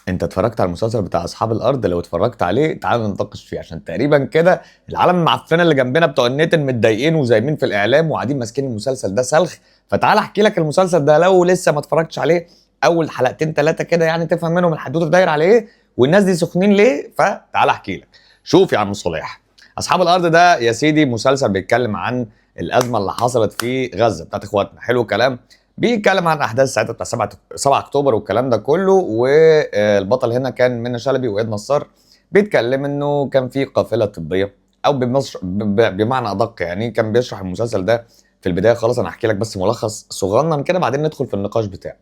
انت اتفرجت على المسلسل بتاع اصحاب الارض؟ لو اتفرجت عليه تعال نتناقش فيه، عشان تقريبا كده العالم المعفنه اللي جنبنا بتوع النت متضايقين وزايمين في الاعلام وقاعدين ماسكين المسلسل ده سلخ. فتعال احكي لك المسلسل ده لو لسه ما اتفرجتش عليه، اول حلقتين ثلاثه كده يعني تفهم منهم الحدوته داير على ايه والناس دي سخنين ليه. فتعال احكي لك. شوف يا عم صليح، اصحاب الارض ده يا سيدي مسلسل بيتكلم عن الازمه اللي حصلت في غزه بتاعت اخواتنا. حلو الكلام. بيتكلم عن احداث ساعتها بتاع 7 اكتوبر والكلام ده كله. والبطل هنا كان منى شلبي واياد نصار. بيتكلم انه كان في قافله طبيه، او بمعنى ادق يعني كان بيشرح المسلسل ده في البدايه خالص. انا هحكي لك بس ملخص صغنن كده بعدين ندخل في النقاش بتاعه.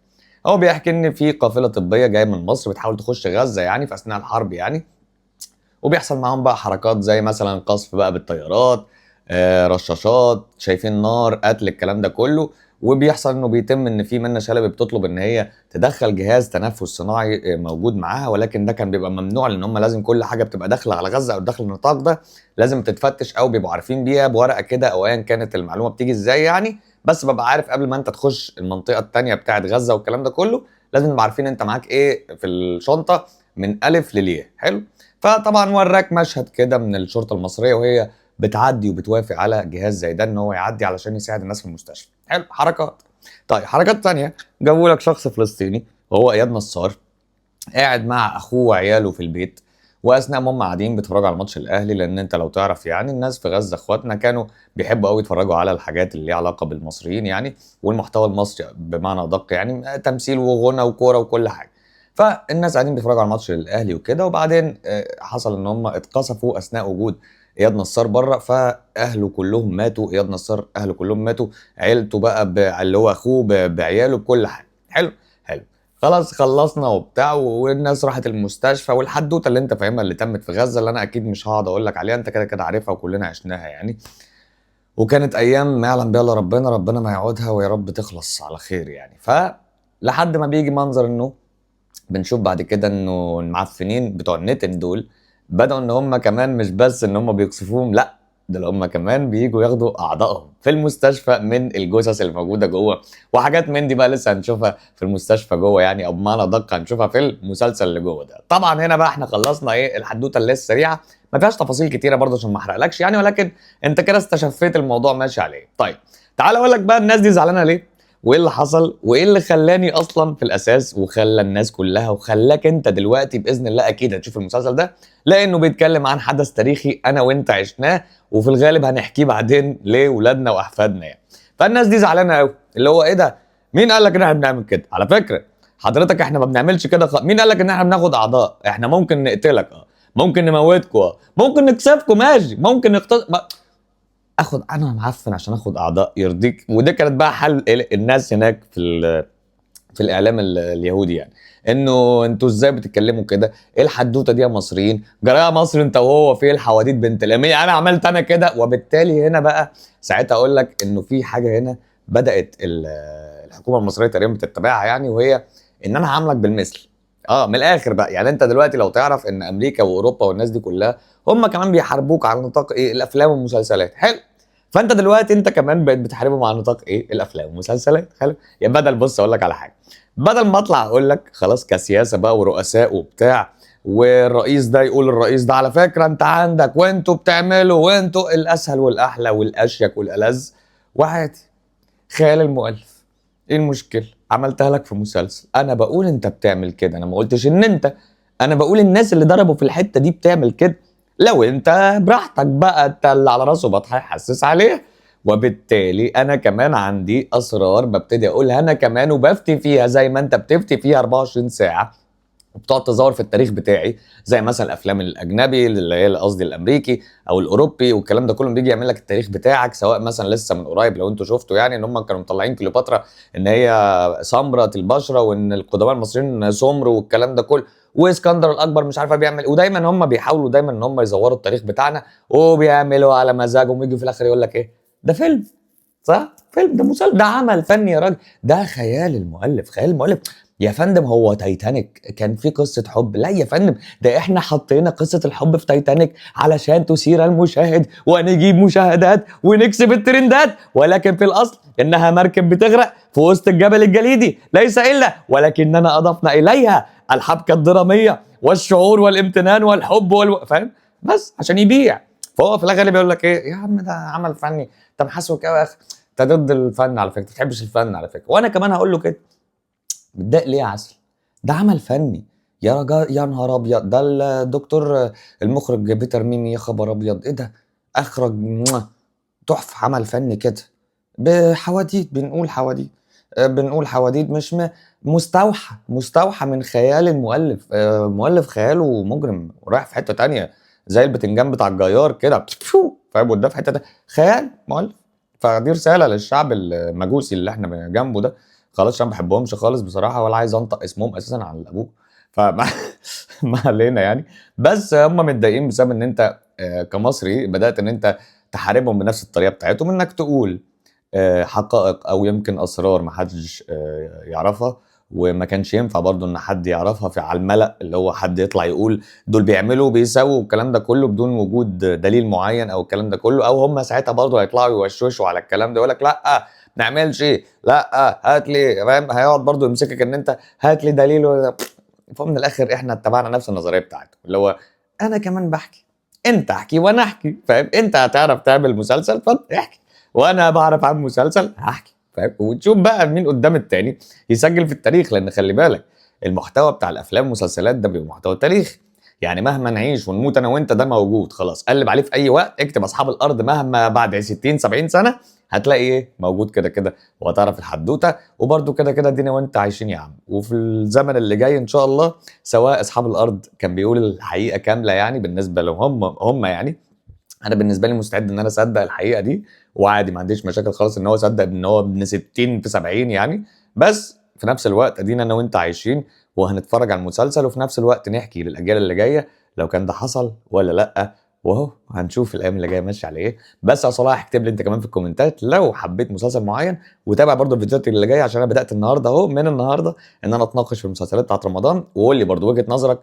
هو بيحكي ان في قافله طبيه جايه من مصر بتحاول تخش غزه يعني في اثناء الحرب يعني. وبيحصل معاهم بقى حركات زي مثلا قصف بقى بالطيارات، رشاشات، شايفين نار، قتل، الكلام ده كله. وبيحصل انه بيتم ان في منة شلبي بتطلب ان هي تدخل جهاز تنفس صناعي موجود معاها، ولكن ده كان بيبقى ممنوع لان هم لازم كل حاجه بتبقى داخله على غزه او داخل النطاق ده لازم تتفتش او بيبقوا عارفين بيها بورقه كده او ايا كانت المعلومه بتيجي ازاي يعني. بس ببقى عارف قبل ما انت تخش المنطقه الثانيه بتاعت غزه والكلام ده كله لازم نبقى عارفين انت معاك ايه في الشنطه من الف للياء. حلو. فطبعا وراك مشهد كده من الشرطه المصريه وهي بتعدي وبتوافق على جهاز زي ده ان هو يعدي علشان يساعد الناس في المستشفى. حلو. حركات. طيب حركات تانية، جابوا لك شخص فلسطيني وهو اياد نصار قاعد مع اخوه وعياله في البيت. واثناء ما هم قاعدين بيتفرجوا على ماتش الاهلي، لان انت لو تعرف يعني الناس في غزه اخواتنا كانوا بيحبوا قوي يتفرجوا على الحاجات اللي ليها علاقه بالمصريين يعني، والمحتوى المصري بمعنى ادق يعني تمثيل وغنى وكوره وكل حاجه. فالناس قاعدين بيتفرجوا على الماتش الاهلي وكده، وبعدين حصل ان هم اتقصفوا اثناء وجود اياد نصار بره، فاهله كلهم ماتوا. اياد نصار اهله كلهم ماتوا، عيلته بقى اللي هو اخوه بعياله بكل حاجه. حلو. حلو. خلاص خلصنا وبتاع والناس راحت المستشفى والحدوته اللي انت فاهمها اللي تمت في غزه، اللي انا اكيد مش هقعد اقول لك عليها، انت كده كده عارفها وكلنا عشناها يعني. وكانت ايام ما يعلم بها الا ربنا، ربنا ما يعودها ويا رب تخلص على خير يعني. لحد ما بيجي منظر انه بنشوف بعد كده انه المعفنين بتوع النتن دول بدأوا ان هم كمان مش بس ان هم بيقصفوهم، لا ده هم كمان بييجوا ياخدوا اعضائهم في المستشفى من الجثث اللي موجوده جوه. وحاجات من دي بقى لسه هنشوفها في المستشفى جوه يعني، او بمعنى ادق هنشوفها في المسلسل اللي جوه ده. طبعا هنا بقى احنا خلصنا ايه الحدوته اللي لسه سريعه، ما فيهاش تفاصيل كتيره برضه عشان ما احرقلكش يعني، ولكن انت كده استشفيت الموضوع ماشي عليه. طيب تعال اقول لك بقى الناس دي زعلانه ليه، وايه اللي حصل، وايه اللي خلاني اصلا في الاساس وخلى الناس كلها وخلاك انت دلوقتي باذن الله اكيد هتشوف المسلسل ده، لانه بيتكلم عن حدث تاريخي انا وانت عشناه وفي الغالب هنحكيه بعدين لاولادنا واحفادنا يعني. فالناس دي زعلانه قوي، اللي هو ايه ده، مين قال لك ان احنا بنعمل كده؟ على فكره حضرتك احنا ما بنعملش كده مين قال لك ان احنا بناخد اعضاء؟ احنا ممكن نقتلك، ممكن نموتكم، ممكن نكسفكم، ماشي، ممكن اخد انا معفن عشان اخد اعضاء يرضيك؟ وده كانت بقى حل الناس هناك في الاعلام اليهودي يعني، انه انتوا ازاي بتتكلموا كده؟ ايه الحدوته دي يا مصريين؟ جرايه مصر انت وهو في الحواديت بنت الاميه، انا عملت انا كده. وبالتالي هنا بقى ساعتها اقول لك انه في حاجه هنا بدات الحكومه المصريه تقريبا بتتبعها يعني، وهي ان انا هعاملك بالمثل. من الاخر بقى يعني، انت دلوقتي لو تعرف ان امريكا واوروبا والناس دي كلها هم كمان بيحاربوك على نطاق ايه؟ الافلام والمسلسلات. حلو. فانت دلوقتي انت كمان بقيت بتحاربهم على نطاق ايه؟ الافلام والمسلسلات. حلو. يا بدل بص اقول لك على حاجه، بدل ما اطلع اقول لك خلاص كسياسه بقى ورؤساء وبتاع، والرئيس ده يقول الرئيس ده على فكره انت عندك وانتوا بتعملوا وانتوا، الاسهل والاحلى والاشيك والالذ وعادي خيال المؤلف. ايه المشكله؟ عملتها لك في مسلسل. انا بقول انت بتعمل كده، انا ما قلتش ان انت، انا بقول الناس اللي ضربوا في الحته دي بتعمل كده. لو انت براحتك بقى، انت اللي على راسه بطحه يحسس عليه. وبالتالي انا كمان عندي اسرار ببتدي اقولها انا كمان وبفتي فيها زي ما انت بتفتي فيها 24 ساعه وبتقعد تزور في التاريخ بتاعي، زي مثلا الافلام الاجنبي اللي هي قصدي الامريكي او الاوروبي والكلام ده كله بيجي يعمل لك التاريخ بتاعك. سواء مثلا لسه من قريب لو انتوا شفتوا يعني ان هم كانوا مطلعين كليوباترا ان هي سمرة البشره وان القدماء المصريين سمر والكلام ده كله، واسكندر الاكبر مش عارفه بيعمل. ودايما هم بيحاولوا دايما ان هم يزوروا التاريخ بتاعنا وبيعملوا على مزاجهم، ويجوا في الاخر يقول لك ايه ده فيلم، صح؟ فيلم، ده مسلسل، ده عمل فني يا راجل، ده خيال المؤلف، خيال المؤلف. يا فندم هو تايتانيك كان في قصة حب؟ لا يا فندم، ده احنا حطينا قصة الحب في تايتانيك علشان تثير المشاهد ونجيب مشاهدات ونكسب الترندات، ولكن في الأصل إنها مركب بتغرق في وسط الجبل الجليدي، ليس إلا ولكننا أضفنا إليها الحبكه الدراميه والشعور والامتنان والحب فاهم؟ بس عشان يبيع. فهو في الغالب بيقول لك ايه يا عم ده عمل فني، انت محاسبك قوي يا اخي، انت ضد الفن على فكره، ما بتحبش الفن على فكره. وانا كمان هقول له كده، متضايق ليه يا عسل؟ ده عمل فني يا رجا، يا نهار ابيض، ده الدكتور المخرج بيتر ميمي، يا خبر ابيض ايه ده، اخرج تحفه، عمل فني كده بحواديت، بنقول حواديت، بنقول حواديت مش مستوحى من خيال المؤلف، مؤلف خياله مجرم ورايح في حته تانية زي البتنجان بتاع الجيار كده فاهم؟ وده في حته تانية خيال مؤلف. فدي رساله للشعب المجوسي اللي احنا جنبه ده. خلاص عشان ما باحبهمش خالص بصراحة، ولا عايز أنطق اسمهم أساسًا على أبوه، فما ما علينا يعني. بس هم متضايقين بسبب إن أنت كمصري بدأت إن أنت تحاربهم بنفس الطريقة بتاعتهم، إنك تقول حقائق أو يمكن أسرار ما حدش يعرفها، وما كانش ينفع برضه إن حد يعرفها على الملأ، اللي هو حد يطلع يقول دول بيعملوا وبيسووا والكلام ده كله بدون وجود دليل معين أو الكلام ده كله، أو هم ساعتها برضه هيطلعوا يوشوشوا على الكلام ده يقول لك لأ ما نعملش، لأ هات لي، فاهم؟ هيقعد برضه يمسكك إن أنت هات لي دليل فمن الآخر إحنا اتبعنا نفس النظرية بتاعته، اللي هو أنا كمان باحكي، أنت احكي وأنا أحكي، فاهم؟ أنت هتعرف تعمل مسلسل فأنت احكي، وأنا باعرف أعمل مسلسل هاحكي، فاهم؟ ونشوف بقى مين قدام التاني يسجل في التاريخ، لأن خلي بالك المحتوى بتاع الأفلام والمسلسلات ده بيبقى محتوى تاريخي. يعني مهما نعيش ونموت أنا وأنت ده موجود خلاص، قلب عليه في أي وقت، اكتب أصحاب الأرض مهما بعد 60 70 سنة هتلاقي إيه موجود كده كده، وهتعرف الحدوتة. وبرضه كده كده ادينا وأنت عايشين يا عم، وفي الزمن اللي جاي إن شاء الله سواء أصحاب الأرض كان بيقول الحقيقة كاملة يعني بالنسبة لهم هم يعني، انا بالنسبه لي مستعد ان انا اصدق الحقيقه دي، وعادي ما عنديش مشاكل خالص ان هو يصدق ان هو ابن 60 في 70 يعني. بس في نفس الوقت ادينا انا وانت عايشين وهنتفرج على المسلسل، وفي نفس الوقت نحكي للاجيال اللي جايه لو كان ده حصل ولا لا. واهو هنشوف الايام اللي جايه ماشيه على ايه. بس يا صلاح اكتب لي انت كمان في الكومنتات لو حبيت مسلسل معين، وتابع برضو الفيديوهات اللي جايه، عشان انا بدات النهارده اهو من النهارده ان انا اتناقش في المسلسلات بتاعت رمضان، وقول لي برضو وجهه نظرك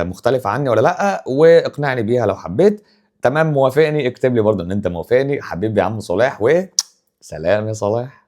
مختلفه عني ولا لا، واقنعني بيها لو حبيت. تمام موافقني، اكتب لي برضه ان انت موافقني. حبيبي يا عم صلاح، وسلام يا صلاح.